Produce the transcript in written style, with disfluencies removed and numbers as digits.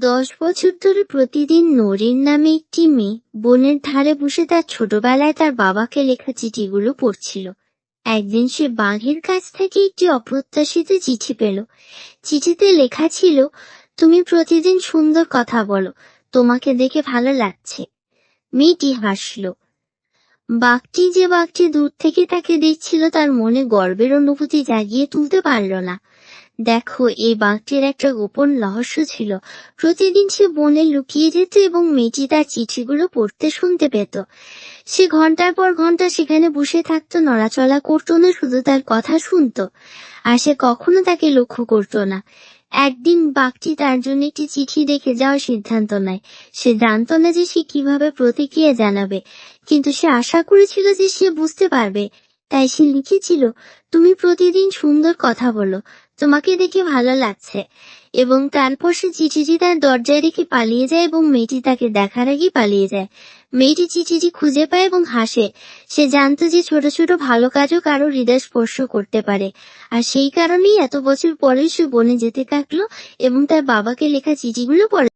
10 বছর ধরে প্রতিদিন নরিন নামে একটি মেয়ে বনের ধারে বসে তার ছোটবেলায় তার বাবাকে লেখা চিঠিগুলো পড়ছিল। একদিন সে বাঘের কাছ থেকে একটি অপ্রত্যাশিত চিঠি পেল। চিঠিতে লেখা ছিল, তুমি প্রতিদিন সুন্দর কথা বলো, তোমাকে দেখে ভালো লাগছে। মেয়েটি হাসল। বাঘটি দূর থেকে তাকে দেখছিল তার মনে গর্বের অনুভূতি জাগিয়ে তুলতে পারল না। দেখো, এই বাঘটির একটা গোপন রহস্য ছিল। প্রতিদিন সে বনে লুকিয়ে যেত এবং মেয়েটি তার চিঠিগুলো পড়তে শুনতে পেত। সে ঘন্টার পর ঘন্টা সেখানে বসে থাকতো, নড়াচড়া করতো না, শুধু তার কথা শুনতো। আর সে কখনো তাকে লক্ষ্য করতো না। একদিন বাঘটি তার জন্য একটি চিঠি রেখে যাওয়ার সিদ্ধান্ত নেয়। সে জানতো না যে সে কিভাবে প্রতিক্রিয়া জানাবে, কিন্তু সে আশা করেছিল যে সে বুঝতে পারবে। তাই সে লিখেছিল, তুমি প্রতিদিন সুন্দর কথা বলো, তোমাকে দেখে ভালো লাগছে। এবং তারপর সে চিঠিটি তার দরজায় রেখে পালিয়ে যায় এবং মেয়েটি তাকে দেখার আগেই পালিয়ে যায়। মেয়েটি চিঠিটি খুঁজে পায় এবং হাসে। সে জানতো যে ছোট ছোট ভালো কাজও কারো হৃদয় স্পর্শ করতে পারে। আর সেই কারণেই এত বছর পরে সে বনে যেতে থাকলো এবং তার বাবাকে লেখা চিঠিগুলো পড়ে।